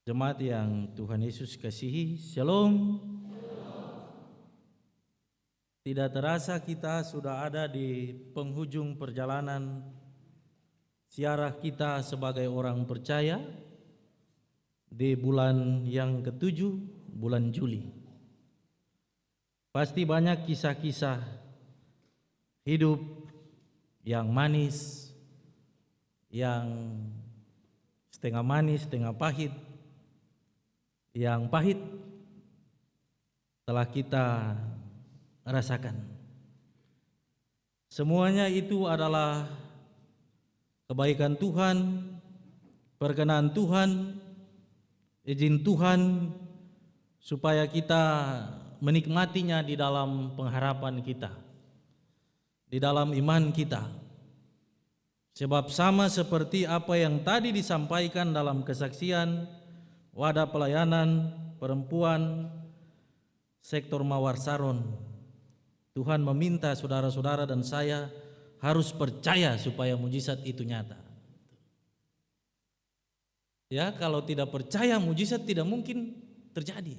Jemaat yang Tuhan Yesus kasihi, Shalom. Tidak terasa kita sudah ada di penghujung perjalanan ziarah kita sebagai orang percaya di bulan yang ketujuh, bulan Juli. Pasti banyak kisah-kisah hidup yang manis, yang setengah manis, setengah pahit. Yang pahit telah kita rasakan. Semuanya itu adalah kebaikan Tuhan, perkenan Tuhan, izin Tuhan supaya kita menikmatinya di dalam pengharapan kita, di dalam iman kita. Sebab sama seperti apa yang tadi disampaikan dalam kesaksian wadah pelayanan perempuan sektor Mawar Saron, Tuhan meminta saudara-saudara dan saya harus percaya supaya mujizat itu nyata. Ya, kalau tidak percaya mujizat tidak mungkin terjadi.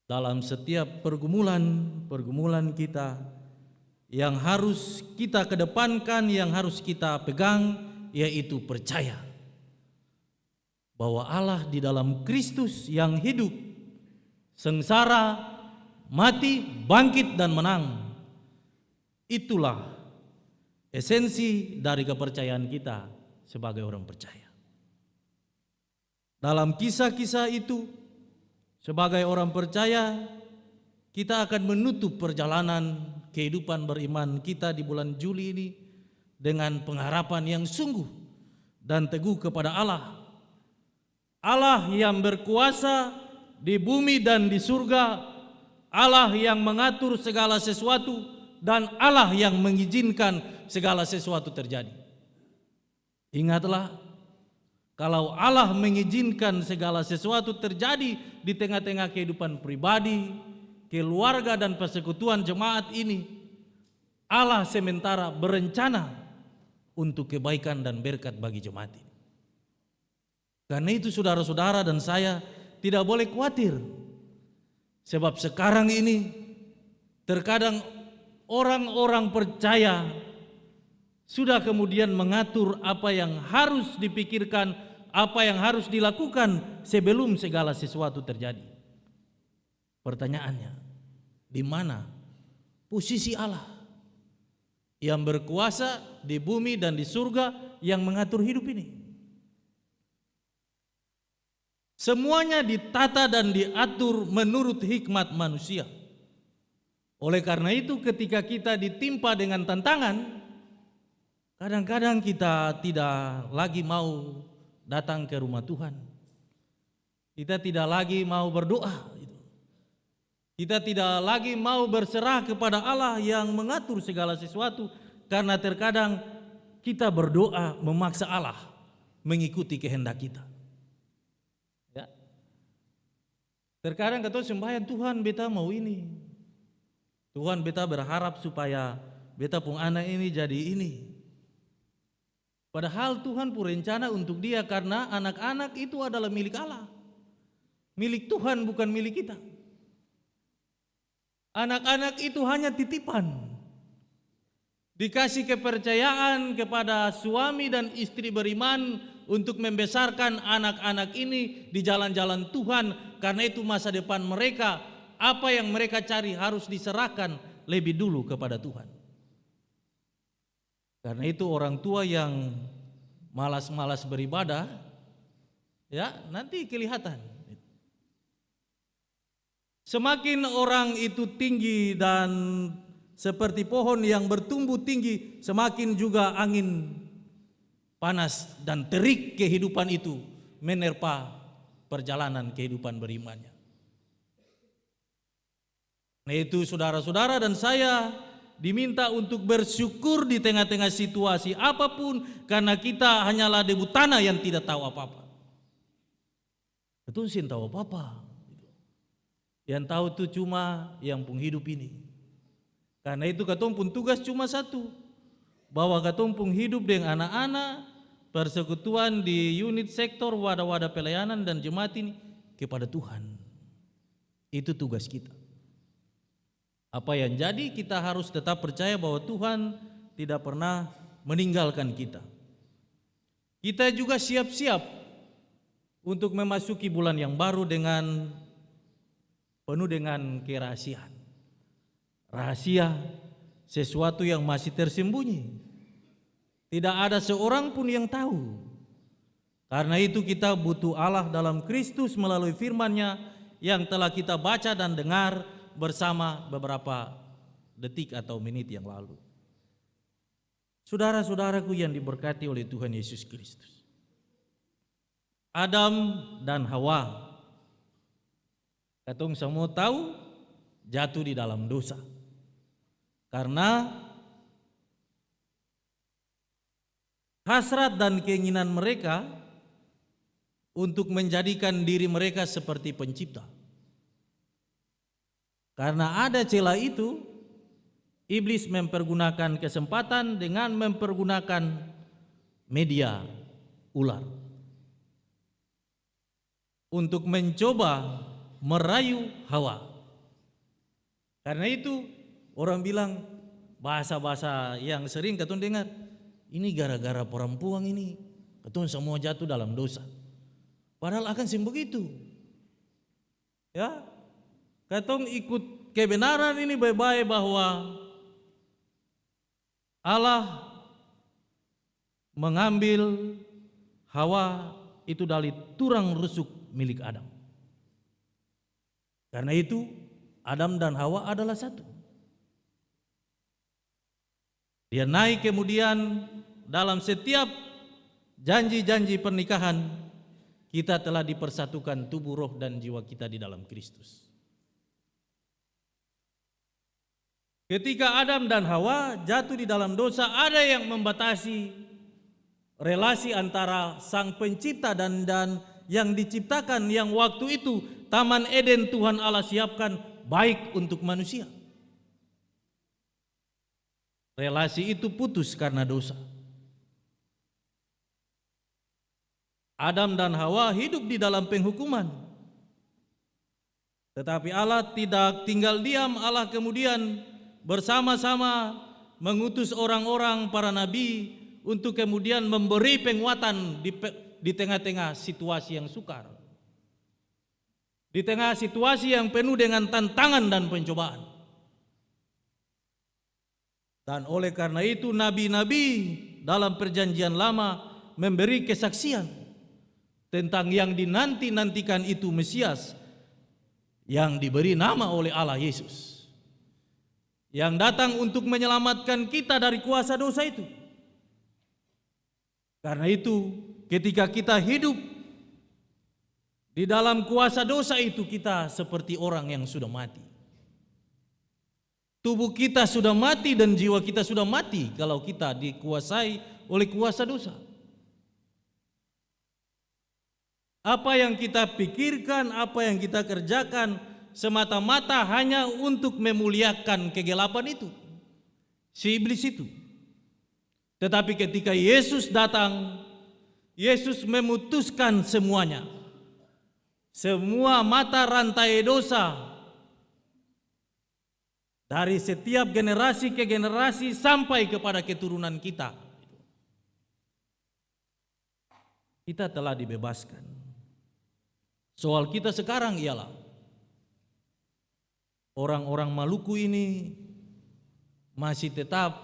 Dalam setiap pergumulan kita yang harus kita kedepankan, yang harus kita pegang, yaitu percaya bahwa Allah di dalam Kristus yang hidup, sengsara, mati, bangkit dan menang. Itulah esensi dari kepercayaan kita sebagai orang percaya. Dalam kisah-kisah itu, sebagai orang percaya, kita akan menutup perjalanan kehidupan beriman kita di bulan Juli ini dengan pengharapan yang sungguh dan teguh kepada Allah. Allah yang berkuasa di bumi dan di surga, Allah yang mengatur segala sesuatu, dan Allah yang mengizinkan segala sesuatu terjadi. Ingatlah, kalau Allah mengizinkan segala sesuatu terjadi di tengah-tengah kehidupan pribadi, keluarga dan persekutuan jemaat ini, Allah sementara berencana untuk kebaikan dan berkat bagi jemaat ini. Karena itu saudara-saudara dan saya tidak boleh khawatir. Sebab sekarang ini terkadang orang-orang percaya sudah kemudian mengatur apa yang harus dipikirkan, apa yang harus dilakukan sebelum segala sesuatu terjadi. Pertanyaannya, di mana posisi Allah yang berkuasa di bumi dan di surga yang mengatur hidup ini? Semuanya ditata dan diatur menurut hikmat manusia. Oleh karena itu ketika kita ditimpa dengan tantangan, kadang-kadang kita tidak lagi mau datang ke rumah Tuhan. Kita tidak lagi mau berdoa. Kita tidak lagi mau berserah kepada Allah yang mengatur segala sesuatu, karena terkadang kita berdoa memaksa Allah mengikuti kehendak kita. Ya. Terkadang kita sembahyang, Tuhan beta mau ini, Tuhan beta berharap supaya beta pun anak ini jadi ini. Padahal Tuhan pun rencana untuk dia, karena anak-anak itu adalah milik Allah, milik Tuhan, bukan milik kita. Anak-anak itu hanya titipan, dikasih kepercayaan kepada suami dan istri beriman untuk membesarkan anak-anak ini di jalan-jalan Tuhan. Karena itu masa depan mereka, apa yang mereka cari harus diserahkan lebih dulu kepada Tuhan. Karena itu orang tua yang malas-malas beribadah, ya nanti kelihatan. Semakin orang itu tinggi dan seperti pohon yang bertumbuh tinggi, semakin juga angin panas dan terik kehidupan itu menerpa perjalanan kehidupan berimannya. Nah itu saudara-saudara dan saya diminta untuk bersyukur di tengah-tengah situasi apapun, karena kita hanyalah debu tanah yang tidak tahu apa-apa. Itu sih tahu apa-apa. Yang tahu itu cuma yang penghidup ini. Karena itu katong pun tugas cuma satu, bahwa katong pun hidup dengan anak-anak, persekutuan di unit sektor, wadah-wadah pelayanan dan jemaat ini kepada Tuhan. Itu tugas kita. Apa yang jadi, kita harus tetap percaya bahwa Tuhan tidak pernah meninggalkan kita. Kita juga siap-siap untuk memasuki bulan yang baru dengan penuh dengan kerahasiaan. Rahasia sesuatu yang masih tersembunyi. Tidak ada seorang pun yang tahu. Karena itu kita butuh Allah dalam Kristus melalui firman-Nya yang telah kita baca dan dengar bersama beberapa detik atau menit yang lalu. Saudara-saudaraku yang diberkati oleh Tuhan Yesus Kristus. Adam dan Hawa, katong semua tahu, jatuh di dalam dosa. Karena hasrat dan keinginan mereka untuk menjadikan diri mereka seperti pencipta. Karena ada celah itu, iblis mempergunakan kesempatan dengan mempergunakan media ular untuk mencoba merayu Hawa. Karena itu orang bilang, bahasa-bahasa yang sering katong dengar, ini gara-gara perempuan ini, katong semua jatuh dalam dosa. Padahal akan sih begitu. Ya, katong ikut kebenaran ini baik-baik bahwa Allah mengambil Hawa itu dari tulang rusuk milik Adam. Karena itu Adam dan Hawa adalah satu. Dia naik kemudian dalam setiap janji-janji pernikahan, kita telah dipersatukan tubuh, roh, dan jiwa kita di dalam Kristus. Ketika Adam dan Hawa jatuh di dalam dosa, ada yang membatasi relasi antara Sang Pencipta dan yang diciptakan, yang waktu itu Taman Eden Tuhan Allah siapkan baik untuk manusia. Relasi itu putus karena dosa. Adam dan Hawa hidup di dalam penghukuman. Tetapi Allah tidak tinggal diam. Allah kemudian bersama-sama mengutus orang-orang para nabi untuk kemudian memberi penguatan di tengah-tengah situasi yang sukar. Di tengah situasi yang penuh dengan tantangan dan pencobaan. Dan oleh karena itu nabi-nabi dalam perjanjian lama memberi kesaksian tentang yang dinanti-nantikan itu Mesias yang diberi nama oleh Allah Yesus, yang datang untuk menyelamatkan kita dari kuasa dosa itu. Karena itu ketika kita hidup di dalam kuasa dosa itu, kita seperti orang yang sudah mati. Tubuh kita sudah mati dan jiwa kita sudah mati kalau kita dikuasai oleh kuasa dosa. Apa yang kita pikirkan, apa yang kita kerjakan semata-mata hanya untuk memuliakan kegelapan itu, si iblis itu. Tetapi ketika Yesus datang, Yesus memutuskan semuanya. Semua mata rantai dosa dari setiap generasi ke generasi sampai kepada keturunan kita. Kita telah dibebaskan. Soal kita sekarang ialah orang-orang Maluku ini masih tetap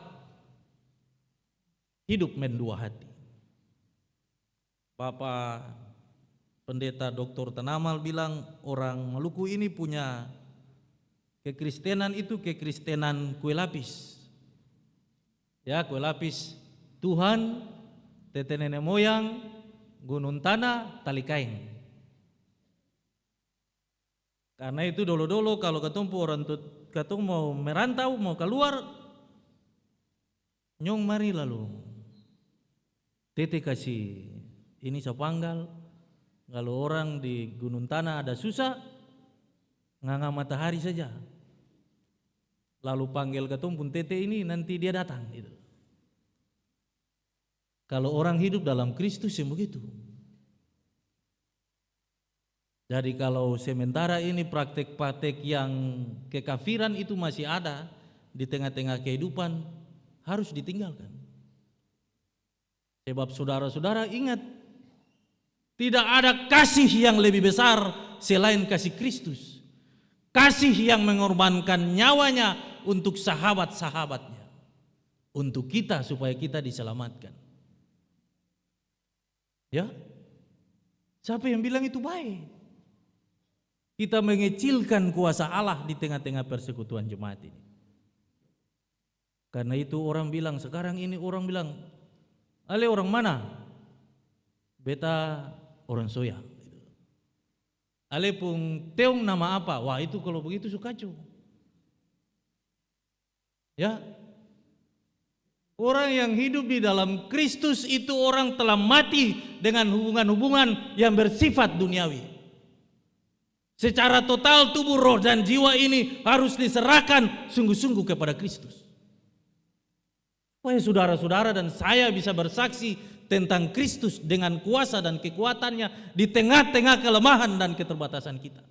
hidup mendua hati. Bapak Pendeta Dr. Tanamal bilang orang Maluku ini punya kekristenan itu kekristenan kue lapis. Ya, kue lapis Tuhan, tete nenek moyang, gunung tanah, tali kain. Karena itu dulu-dulu kalau ketemu orang ketemu mau merantau, mau keluar, nyong mari lalu. Tete kasih ini sepanggal. Kalau orang di gunung tanah ada susah, nganga matahari saja. Lalu panggil ketumpun tete ini, nanti dia datang gitu. Kalau orang hidup dalam Kristus yang begitu. Jadi kalau sementara ini praktek-praktek yang kekafiran itu masih ada di tengah-tengah kehidupan, harus ditinggalkan. Sebab saudara-saudara ingat, tidak ada kasih yang lebih besar selain kasih Kristus. Kasih yang mengorbankan nyawanya untuk sahabat-sahabatnya. Untuk kita supaya kita diselamatkan. Ya, siapa yang bilang itu baik? Kita mengecilkan kuasa Allah di tengah-tengah persekutuan jemaat ini. Karena itu orang bilang, sekarang ini orang bilang, ale orang mana? Beta orang Soya. Ale pun teong nama apa? Wah itu kalau begitu suka kacau. Ya, orang yang hidup di dalam Kristus itu orang telah mati dengan hubungan-hubungan yang bersifat duniawi. Secara total tubuh, roh dan jiwa ini harus diserahkan sungguh-sungguh kepada Kristus. Supaya saudara-saudara dan saya bisa bersaksi tentang Kristus dengan kuasa dan kekuatannya di tengah-tengah kelemahan dan keterbatasan kita.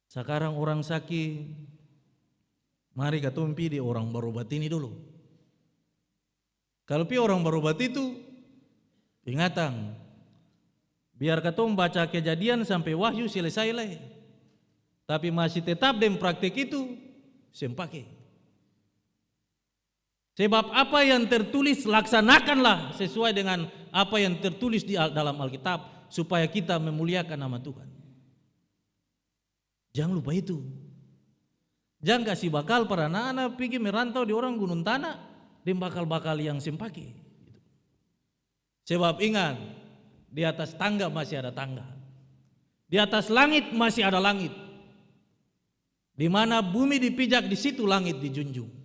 Sekarang orang sakit, mari katong pi di orang berobat ini dulu. Kalau pi orang berobat itu, ingatan, biar katong baca Kejadian sampai Wahyu selesai lah. Tapi masih tetap dem praktek itu, sempake. Sebab apa yang tertulis laksanakanlah sesuai dengan apa yang tertulis di dalam Alkitab supaya kita memuliakan nama Tuhan. Jangan lupa itu. Jangan kasih bakal para anak-anak pergi merantau di orang gunung tanah dan bakal-bakal yang sempake. Sebab ingat, di atas tangga masih ada tangga. Di atas langit masih ada langit. Di mana bumi dipijak, di situ langit dijunjung.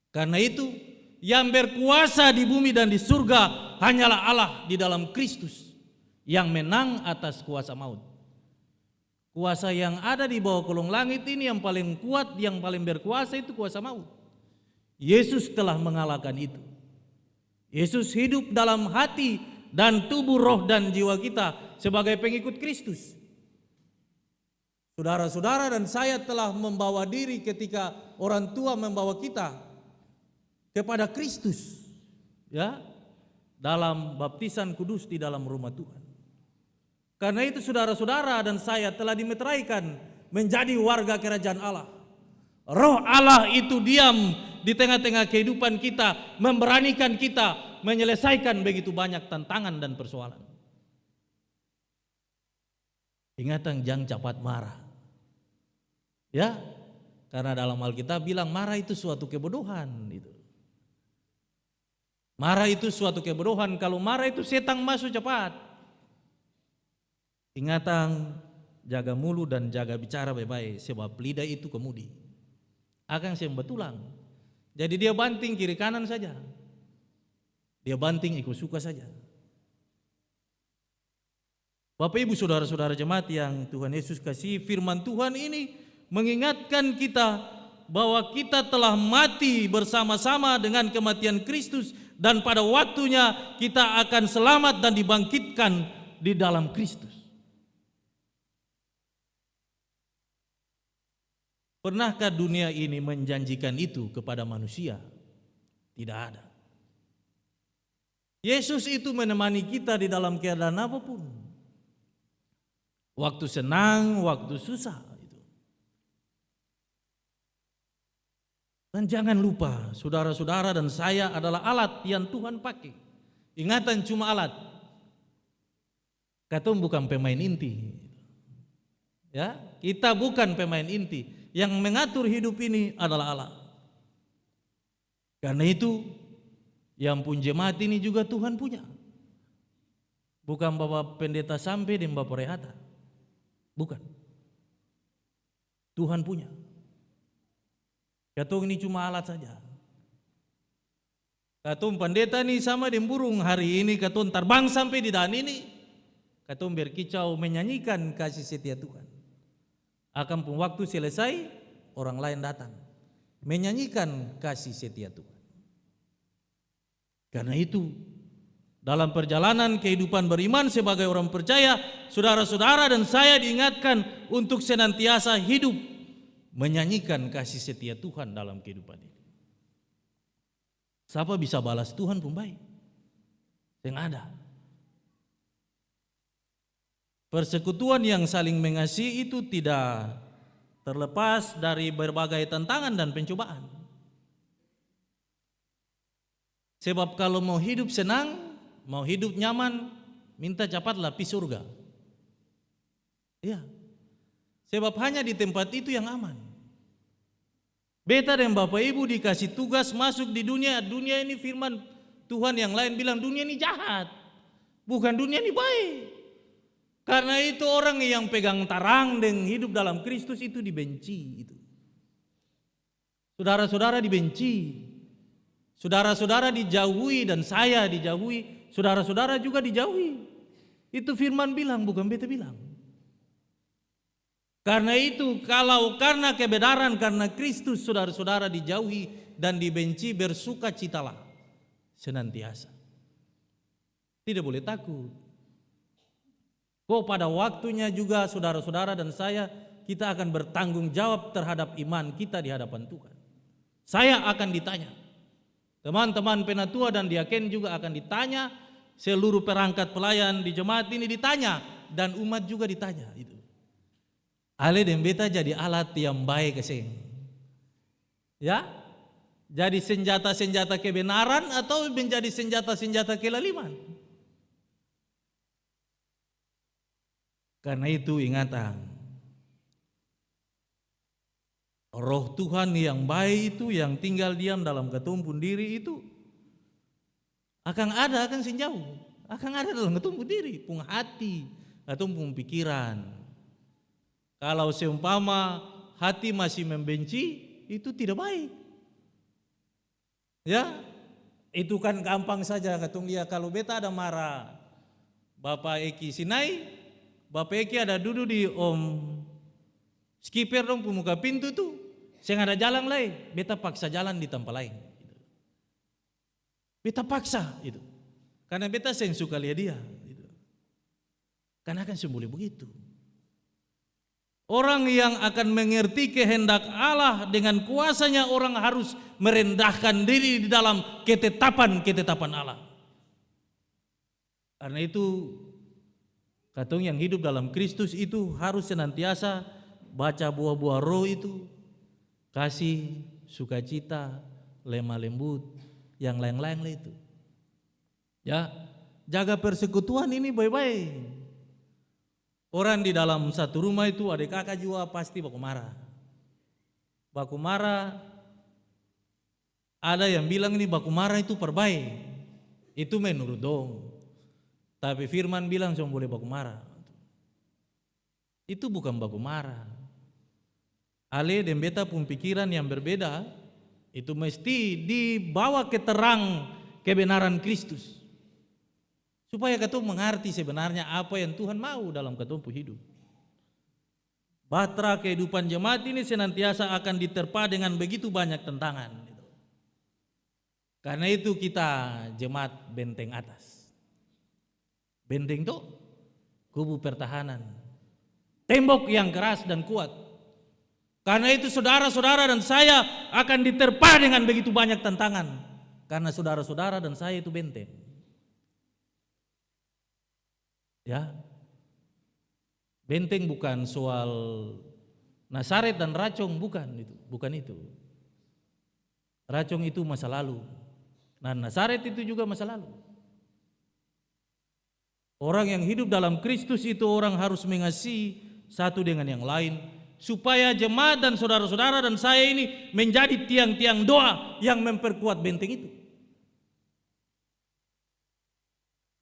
Karena itu, yang berkuasa di bumi dan di surga hanyalah Allah di dalam Kristus yang menang atas kuasa maut. Kuasa yang ada di bawah kolong langit ini yang paling kuat, yang paling berkuasa itu kuasa maut. Yesus telah mengalahkan itu. Yesus hidup dalam hati dan tubuh, roh dan jiwa kita sebagai pengikut Kristus. Saudara-saudara dan saya telah membawa diri ketika orang tua membawa kita kepada Kristus, ya, dalam baptisan kudus di dalam rumah Tuhan. Karena itu saudara-saudara dan saya telah dimeteraikan menjadi warga kerajaan Allah. Roh Allah itu diam di tengah-tengah kehidupan kita, memberanikan kita menyelesaikan begitu banyak tantangan dan persoalan. Ingatan, jangan cepat marah. Ya, karena dalam Alkitab bilang marah itu suatu kebodohan. Marah itu suatu kebodohan. Kalau marah itu setan masuk cepat. Ingatan, jaga mulut dan jaga bicara baik-baik. Sebab lidah itu kemudi. Akan sembetulang. Jadi dia banting kiri kanan saja. Dia banting ikut suka saja. Bapak ibu saudara-saudara jemaat yang Tuhan Yesus kasih, firman Tuhan ini mengingatkan kita bahwa kita telah mati bersama-sama dengan kematian Kristus dan pada waktunya kita akan selamat dan dibangkitkan di dalam Kristus. Pernahkah dunia ini menjanjikan itu kepada manusia? Tidak ada. Yesus itu menemani kita di dalam keadaan apapun. Waktu senang, waktu susah. Dan jangan lupa, saudara-saudara dan saya adalah alat yang Tuhan pakai. Ingatan, cuma alat. Katong bukan pemain inti. Ya, kita bukan pemain inti. Yang mengatur hidup ini adalah Allah. Karena itu, yang pun jemaat ini juga Tuhan punya. Bukan Bapak Pendeta Sampai dan Bapak Rehata. Bukan. Tuhan punya. Katong ini cuma alat saja. Katong pendeta ini sama dengan burung. Hari ini katong terbang sampai di dan ini. Katong berkicau menyanyikan kasih setia Tuhan. Akan pun waktu selesai, orang lain datang menyanyikan kasih setia Tuhan. Karena itu, dalam perjalanan kehidupan beriman sebagai orang percaya, saudara-saudara dan saya diingatkan untuk senantiasa hidup menyanyikan kasih setia Tuhan dalam kehidupan ini. Siapa bisa balas Tuhan pun baik? Yang ada. Persekutuan yang saling mengasihi itu tidak terlepas dari berbagai tantangan dan pencobaan. Sebab kalau mau hidup senang, mau hidup nyaman, minta cepatlah pergi surga. Ya. Sebab hanya di tempat itu yang aman. Beta dan Bapak Ibu dikasih tugas masuk di dunia. Dunia ini firman Tuhan yang lain bilang dunia ini jahat. Bukan dunia ini baik. Karena itu orang yang pegang tarang dan hidup dalam Kristus itu dibenci. Saudara-saudara dibenci. Saudara-saudara dijauhi dan saya dijauhi. Saudara-saudara juga dijauhi. Itu firman bilang, bukan beta bilang. Karena itu kalau karena kebenaran, karena Kristus saudara-saudara dijauhi dan dibenci, bersukacitalah senantiasa. Tidak boleh takut. Kok pada waktunya juga saudara-saudara dan saya, kita akan bertanggung jawab terhadap iman kita di hadapan Tuhan. Saya akan ditanya. Teman-teman penatua dan diaken juga akan ditanya. Seluruh perangkat pelayan di jemaat ini ditanya. Dan umat juga ditanya. Itu. Ale dan beta jadi alat yang baik keseng. Ya? Jadi senjata-senjata kebenaran atau menjadi senjata-senjata kelaliman. Karena itu ingatan, Roh Tuhan yang baik itu yang tinggal diam dalam ketumpun diri itu akan senjauh, akan ada dalam ketumpun diri, pung hati, ketumpun pikiran. Kalau seumpama hati masih membenci, itu tidak baik. Ya, itu kan gampang saja ketung dia kalau beta ada marah, Bapak Eki Sinai. Bapak Eki ada duduk di Om skipper dong pemuka pintu tuh. Saya ada jalan lain, beta paksa jalan di tempat lain. Beta paksa itu. Karena beta sen suka lihat dia. Karena akan semboleh begitu. Orang yang akan mengerti kehendak Allah dengan kuasanya, orang harus merendahkan diri di dalam ketetapan Allah. Karena itu katong yang hidup dalam Kristus itu harus senantiasa baca buah-buah roh itu, kasih, sukacita, lemah lembut, yang lain-lain lah itu. Ya, jaga persekutuan ini baik-baik. Orang di dalam satu rumah itu adik kakak juga pasti baku marah. Baku marah, ada yang bilang ini baku marah itu perbaik. Itu menurut dong. Tapi firman bilang cuma boleh baku marah. Itu bukan baku marah. Ale dan beta pun pikiran yang berbeda, itu mesti dibawa ke terang kebenaran Kristus. Supaya ketemu mengerti sebenarnya apa yang Tuhan mau dalam ketemu hidup. Bahtera kehidupan jemaat ini senantiasa akan diterpa dengan begitu banyak tantangan. Karena itu kita jemaat benteng atas. Benteng itu kubu pertahanan, tembok yang keras dan kuat. Karena itu saudara-saudara dan saya akan diterpa dengan begitu banyak tantangan. Karena saudara-saudara dan saya itu benteng. Ya, benteng bukan soal Nasaret dan racung, bukan itu. Racung itu masa lalu. Nah, Nasaret itu juga masa lalu. Orang yang hidup dalam Kristus itu orang harus mengasihi satu dengan yang lain, supaya jemaat dan saudara-saudara dan saya ini menjadi tiang-tiang doa yang memperkuat benteng itu.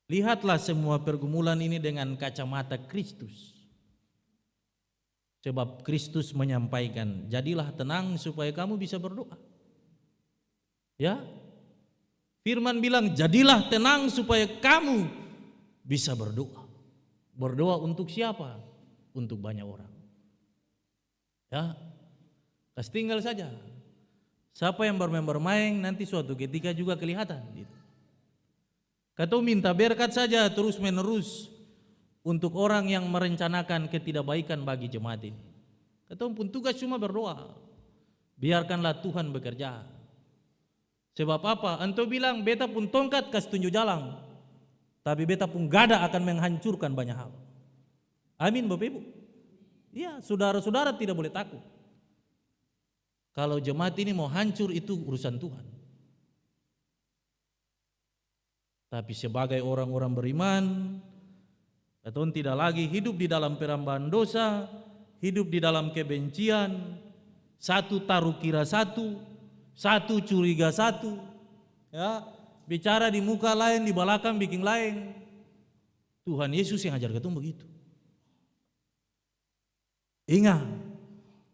Lihatlah semua pergumulan ini dengan kacamata Kristus. Sebab Kristus menyampaikan, jadilah tenang supaya kamu bisa berdoa. Ya, firman bilang, jadilah tenang supaya kamu bisa berdoa. Berdoa untuk siapa? Untuk banyak orang. Ya, kasih tinggal saja. Siapa yang bermain nanti suatu ketika juga kelihatan. Gitu. Katong minta berkat saja terus menerus untuk orang yang merencanakan ketidakbaikan bagi jemaat ini. Katong pun tugas cuma berdoa. Biarkanlah Tuhan bekerja. Sebab apa? Anto bilang beta pun tongkat kasih tunjuk jalan. Tapi beta pun gada akan menghancurkan banyak hal. Amin Bapak Ibu. Iya, saudara-saudara tidak boleh takut. Kalau jemaat ini mau hancur itu urusan Tuhan. Tapi sebagai orang-orang beriman, katong tidak lagi hidup di dalam perambahan dosa, hidup di dalam kebencian, satu taruh kira satu, satu curiga satu, ya, bicara di muka lain, di belakang bikin lain. Tuhan Yesus yang ajar katong begitu. Ingat,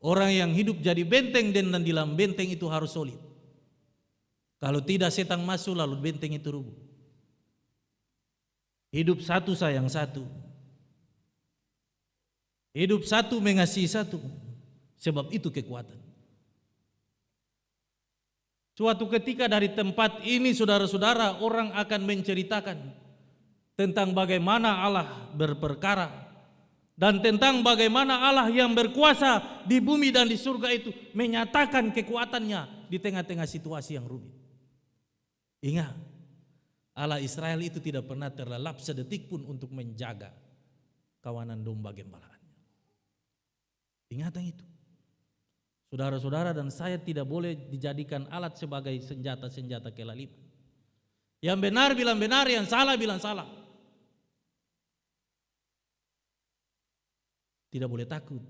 orang yang hidup jadi benteng dan di dalam benteng itu harus solid. Kalau tidak setan masuk lalu benteng itu rubuh. Hidup satu sayang satu. Hidup satu mengasihi satu. Sebab itu kekuatan. Suatu ketika dari tempat ini saudara-saudara orang akan menceritakan tentang bagaimana Allah berperkara dan tentang bagaimana Allah yang berkuasa di bumi dan di surga itu menyatakan kekuatannya di tengah-tengah situasi yang rumit. Ingat, Allah Israel itu tidak pernah terlelap sedetik pun untuk menjaga kawanan domba gembalaannya. Ingatan itu. Saudara-saudara dan saya tidak boleh dijadikan alat sebagai senjata-senjata kelaliman. Yang benar bilang benar, yang salah bilang salah. Tidak boleh takut.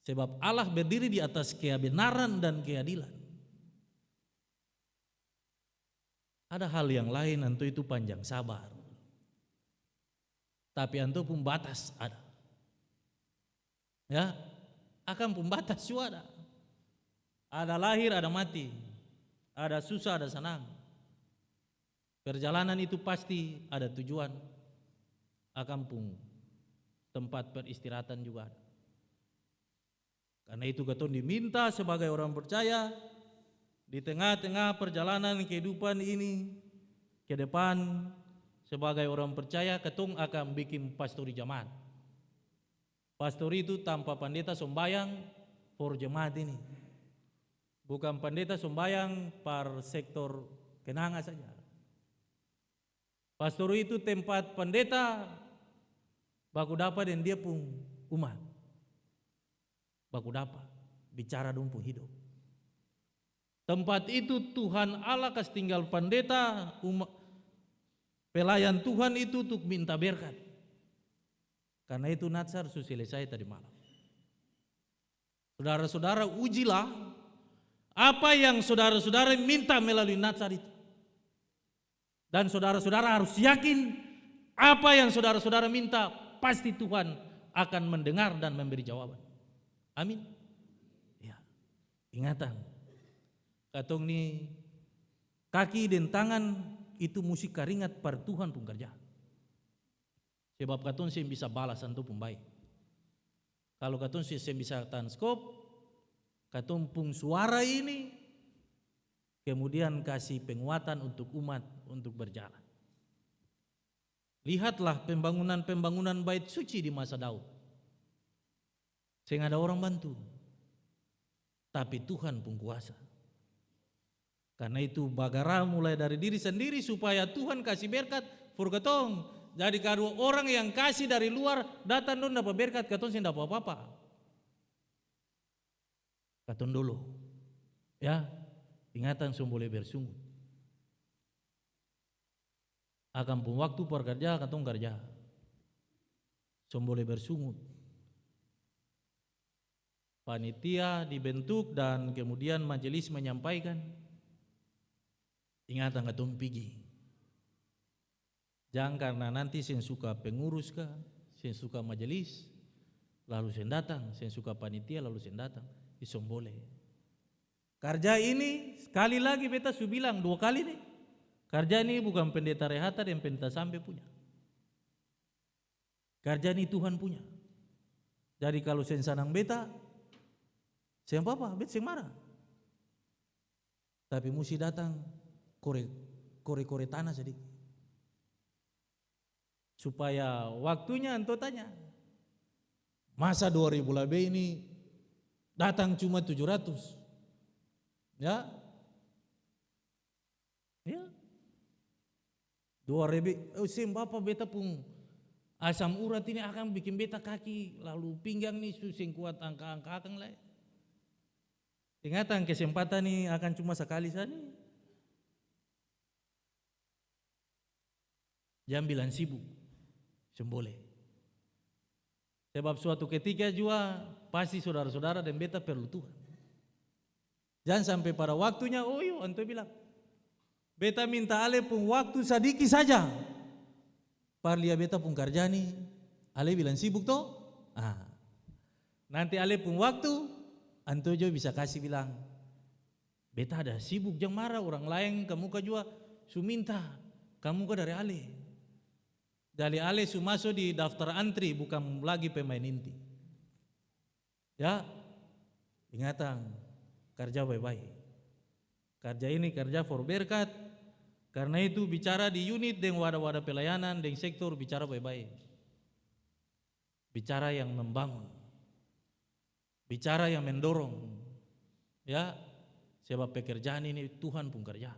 Sebab Allah berdiri di atas kebenaran dan keadilan. Ada hal yang lain, anto itu panjang sabar. Tapi anto pun batas ada. Ya, akan pembatas juga ada. Ada lahir, ada mati. Ada susah, ada senang. Perjalanan itu pasti ada tujuan. Akan pun tempat peristirahatan juga ada. Karena itu katong diminta sebagai orang percaya di tengah-tengah perjalanan kehidupan ini ke depan sebagai orang percaya katong akan bikin pastori jemaat. Pastori itu tanpa pendeta sembayang for jemaat ini. Bukan pendeta sembayang per sektor kenanga saja. Pastori itu tempat pendeta baku dapat dan dia pun umat. Baku dapat bicara dong pun hidup. Tempat itu Tuhan Allah kasih tinggal pendeta, umat, pelayan Tuhan itu untuk minta berkat. Karena itu Natsar sudah selesai tadi malam. Saudara-saudara ujilah apa yang saudara-saudara minta melalui Natsar itu. Dan saudara-saudara harus yakin apa yang saudara-saudara minta pasti Tuhan akan mendengar dan memberi jawaban. Amin. Ya. Ingatan. Katong ni kaki dan tangan itu mesti keringat par Tuhan pun kerja. Sebab katong sih bisa balas antu pun baik. Kalau katong sih bisa transkop, katong pun suara ini kemudian kasih penguatan untuk umat untuk berjalan. Lihatlah pembangunan bait suci di masa Daud. Sehingga ada orang bantu. Tapi Tuhan pun kuasa. Karena itu bagara mulai dari diri sendiri supaya Tuhan kasih berkat for katong. Jadi kalau orang yang kasih dari luar datang don dapat berkat katong sih dapat apa-apa. Katong dulu. Ya, ingatan sum boleh bersungut. Akan pun waktu pekerja katong kerja. Sum boleh bersungut. Panitia dibentuk dan kemudian majelis menyampaikan. Ingatan katong pergi. Jangan karena nanti sen suka pengurus kah, sen suka majelis, lalu sen datang, sen suka panitia lalu sen datang. Isom boleh. Kerja ini sekali lagi beta su bilang 2 kali nih. Kerja ini bukan pendeta Rehata dan pendeta Sampai punya. Kerja ini Tuhan punya. Jadi kalau sen sanang beta, sen apa? Bet sen marah. Tapi mesti datang kore tanah sedikit. supaya waktunya anto tanya. Masa 2000 lebih ini datang cuma 700? Ya, ya. 2000, sim bapak beta pun asam urat ini akan bikin beta kaki lalu pinggang nih susing kuat angka-angka akan lah. Ingatan kesempatan nih akan cuma sekali saja. Jangan bilang sibuk, semboleh. Sebab suatu ketika juga pasti saudara-saudara dan beta perlu Tuhan. Jangan sampai pada waktunya, oh yuk, anto bilang, beta minta ale pun waktu sedikit saja. Parlia beta pun kerjani, ale bilang sibuk toh. Nanti ale pun waktu, anto jo bisa kasih bilang, beta ada sibuk, jangan marah orang lain kamu ka juga su minta, kamu ka dari ale. Dari ale su masuk di daftar antri, bukan lagi pemain inti. Ya, ingatan, kerja baik-baik. Kerja ini kerja for berkat. Karena itu bicara di unit dan wadah-wadah pelayanan dan sektor bicara baik-baik. Bicara yang membangun. Bicara yang mendorong. Ya, sebab pekerjaan ini Tuhan pun kerja.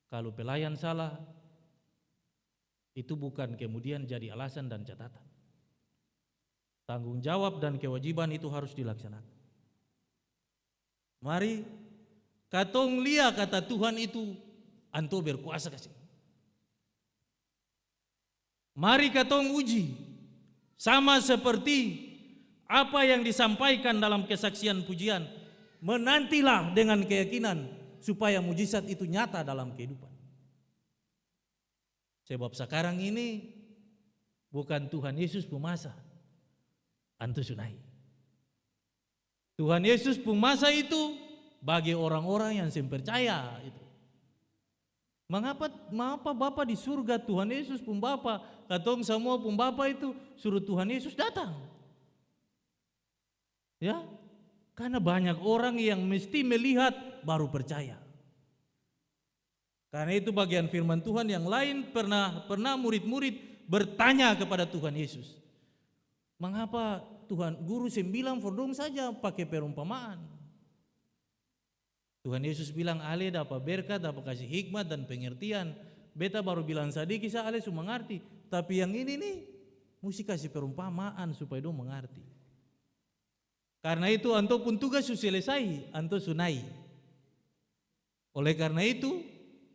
Kalau pelayan salah, itu bukan kemudian jadi alasan dan catatan. Tanggung jawab dan kewajiban itu harus dilaksanakan. Mari katong lihat kata Tuhan itu anto berkuasa kasih. Mari katong uji sama seperti apa yang disampaikan dalam kesaksian pujian. Menantilah dengan keyakinan supaya mujizat itu nyata dalam kehidupan. Sebab sekarang ini bukan Tuhan Yesus pemasa, antu sunai. Tuhan Yesus pemasa itu bagi orang-orang yang percaya itu. Mengapa Bapa di surga Tuhan Yesus pun Bapa, katong semua pun Bapa itu suruh Tuhan Yesus datang. Ya, karena banyak orang yang mesti melihat baru percaya. Karena itu bagian firman Tuhan yang lain pernah murid-murid bertanya kepada Tuhan Yesus. Mengapa Tuhan guru sembilan fordong saja pakai perumpamaan? Tuhan Yesus bilang ale dapat berkat, dapat kasih hikmat dan pengertian. Beta baru bilang sedikit saya ale sudah mengerti. Tapi yang ini nih mesti kasih perumpamaan supaya dong mengerti. Karena itu anto pun tugas selesai, anto sunai. Oleh karena itu,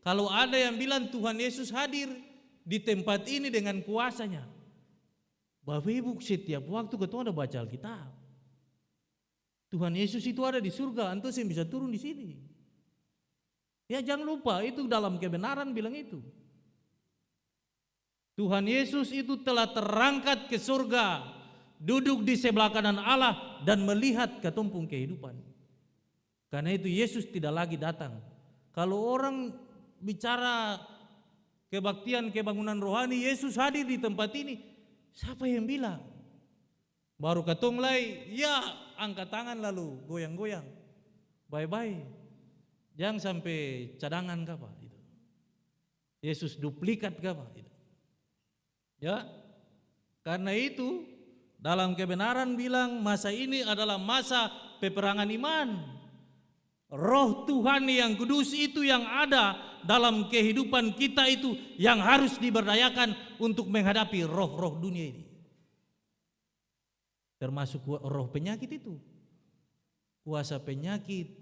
kalau ada yang bilang Tuhan Yesus hadir di tempat ini dengan kuasanya, Bapak Ibu setiap waktu ketemu ada baca Alkitab. Tuhan Yesus itu ada di surga, antum bisa turun di sini. Ya jangan lupa itu dalam kebenaran bilang itu. Tuhan Yesus itu telah terangkat ke surga, duduk di sebelah kanan Allah dan melihat ketumpung kehidupan. Karena itu Yesus tidak lagi datang. Kalau orang bicara kebaktian kebangunan rohani, Yesus hadir di tempat ini, siapa yang bilang? Baru katong mulai, ya angkat tangan lalu goyang-goyang, bye-bye, jangan sampai cadangan kapa itu. Yesus duplikat kapa itu. Ya, karena itu dalam kebenaran bilang masa ini adalah masa peperangan iman. Roh Tuhan yang kudus itu yang ada dalam kehidupan kita itu yang harus diberdayakan untuk menghadapi roh-roh dunia ini. Termasuk roh penyakit itu. Kuasa penyakit.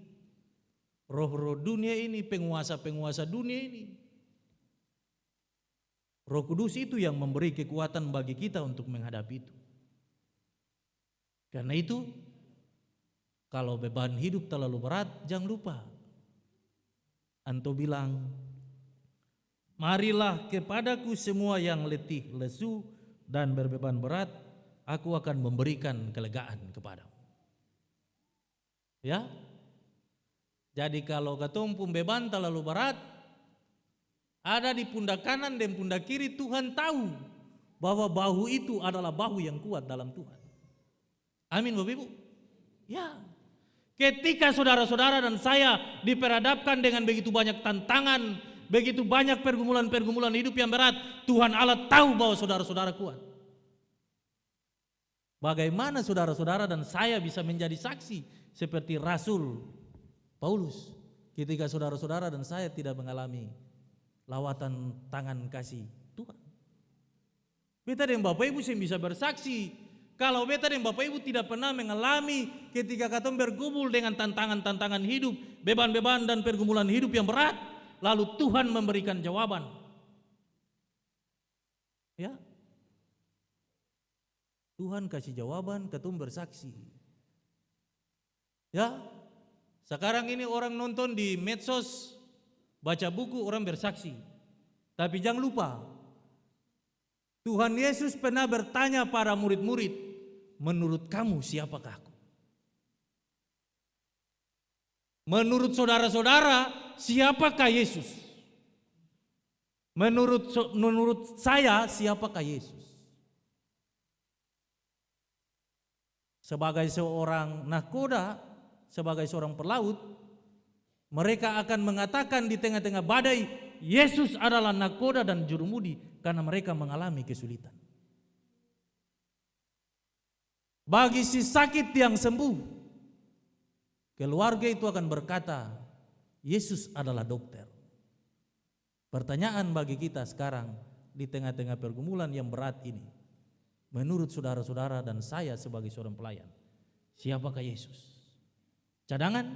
Roh-roh dunia ini, penguasa-penguasa dunia ini. Roh Kudus itu yang memberi kekuatan bagi kita untuk menghadapi itu. Karena itu, kalau beban hidup terlalu berat, jangan lupa. Anto bilang, marilah kepadaku semua yang letih, lesu, dan berbeban berat, aku akan memberikan kelegaan kepadamu. Ya, jadi kalau ketumpung beban terlalu berat, ada di pundak kanan dan pundak kiri, Tuhan tahu bahwa bahu itu adalah bahu yang kuat dalam Tuhan. Amin Bapak Ibu. Ya, ketika saudara-saudara dan saya diperhadapkan dengan begitu banyak tantangan, begitu banyak pergumulan-pergumulan hidup yang berat, Tuhan Allah tahu bahwa saudara-saudara kuat. Bagaimana saudara-saudara dan saya bisa menjadi saksi seperti Rasul Paulus ketika saudara-saudara dan saya tidak mengalami lawatan tangan kasih Tuhan. Beta dan Bapak Ibu sih bisa bersaksi. Kalau beta dan Bapak Ibu tidak pernah mengalami ketika katong bergumul dengan tantangan-tantangan hidup, beban-beban dan pergumulan hidup yang berat, lalu Tuhan memberikan jawaban. Ya. Tuhan kasih jawaban, katong bersaksi. Ya. Sekarang ini orang nonton di medsos, baca buku, orang bersaksi. Tapi jangan lupa, Tuhan Yesus pernah bertanya para murid-murid, menurut kamu siapakah aku? Menurut saudara-saudara, siapakah Yesus? Menurut saya, siapakah Yesus? Sebagai seorang nahkoda, sebagai seorang pelaut, mereka akan mengatakan di tengah-tengah badai, Yesus adalah nahkoda dan jurumudi karena mereka mengalami kesulitan. Bagi si sakit yang sembuh, keluarga itu akan berkata, Yesus adalah dokter. Pertanyaan bagi kita sekarang di tengah-tengah pergumulan yang berat ini, menurut saudara-saudara dan saya sebagai seorang pelayan, siapakah Yesus? Cadangan?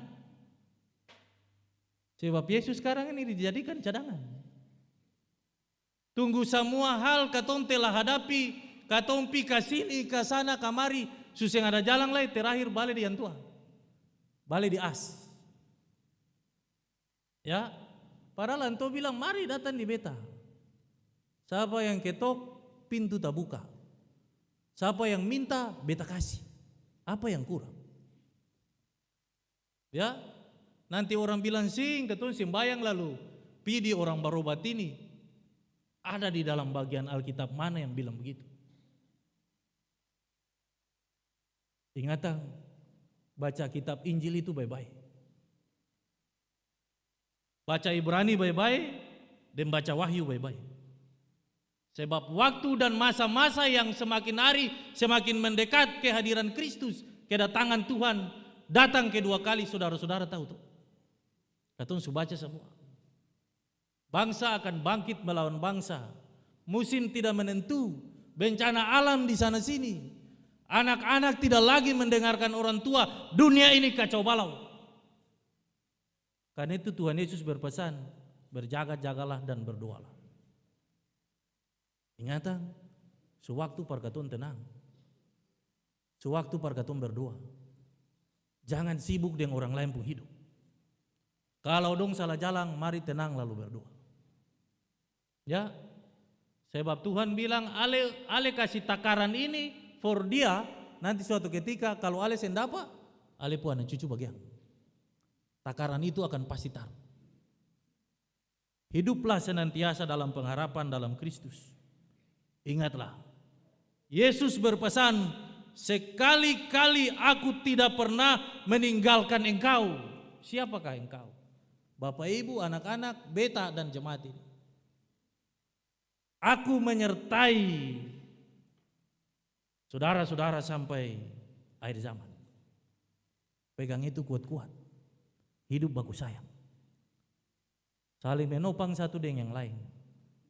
Sebab Yesus sekarang ini dijadikan cadangan. Tunggu semua hal katong telah hadapi, katong pi ke sini, ke sana, kamari, susah ada jalan lain, terakhir balik di Antua. Balik di As. Ya, padahal Antua bilang, mari datang di beta. Siapa yang ketok, pintu tak buka. Siapa yang minta, beta kasih. Apa yang kurang? Ya, nanti orang bilang sing, ketun sembayang lalu pidi orang berobat ini. Ada di dalam bagian Alkitab mana yang bilang begitu? Ingatan, baca kitab Injil itu baik-baik. Baca Ibrani baik-baik dan baca Wahyu baik-baik. Sebab waktu dan masa-masa yang semakin hari semakin mendekat kehadiran Kristus, kedatangan Tuhan datang kedua kali, saudara-saudara tahu tuh. Katong sudah baca semua. Bangsa akan bangkit melawan bangsa. Musim tidak menentu, bencana alam di sana sini. Anak-anak tidak lagi mendengarkan orang tua, dunia ini kacau balau. Karena itu Tuhan Yesus berpesan, berjaga-jagalah dan berdoalah. Ingatan, sewaktu parkatun tenang. Sewaktu parkatun berdoa. Jangan sibuk dengan orang lain pun hidup. Kalau dong salah jalan, mari tenang lalu berdoa. Ya, sebab Tuhan bilang, ale kasih takaran ini for dia, nanti suatu ketika kalau ale sendapa, ale puan cucu bagian. Takaran itu akan pasti taruh. Hiduplah senantiasa dalam pengharapan dalam Kristus. Ingatlah, Yesus berpesan, sekali-kali aku tidak pernah meninggalkan engkau. Siapakah engkau? Bapak, Ibu, anak-anak, beta dan jemaat ini. Aku menyertai saudara-saudara sampai akhir zaman. Pegang itu kuat-kuat. Hidup baku sayang. Saling menopang satu dengan yang lain.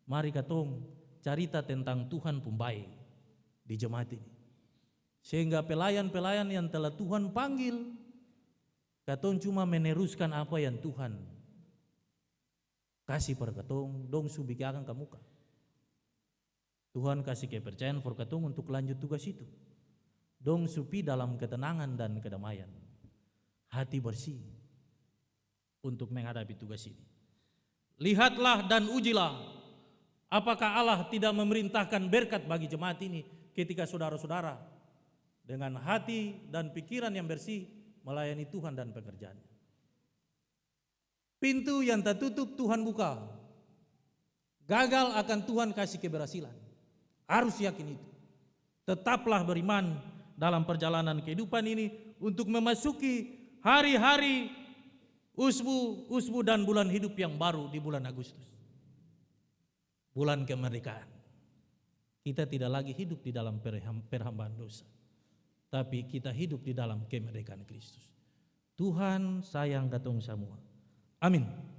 Mari katong cerita tentang Tuhan pembaik di jemaat ini. Sehingga pelayan-pelayan yang telah Tuhan panggil, katong cuma meneruskan apa yang Tuhan kasih pada katong, dong subikiakan ke muka. Tuhan kasih kepercayaan for katong untuk lanjut tugas itu. Dong supi dalam ketenangan dan kedamaian. Hati bersih untuk menghadapi tugas ini. Lihatlah dan ujilah apakah Allah tidak memerintahkan berkat bagi jemaat ini ketika saudara-saudara dengan hati dan pikiran yang bersih melayani Tuhan dan pekerjaannya. Pintu yang tertutup Tuhan buka. Gagal akan Tuhan kasih keberhasilan. Harus yakin itu. Tetaplah beriman dalam perjalanan kehidupan ini untuk memasuki hari-hari usbu dan bulan hidup yang baru di bulan Agustus. Bulan kemerdekaan. Kita tidak lagi hidup di dalam perhambaan dosa, tapi kita hidup di dalam kemerdekaan Kristus. Tuhan sayang katong semua. Amin.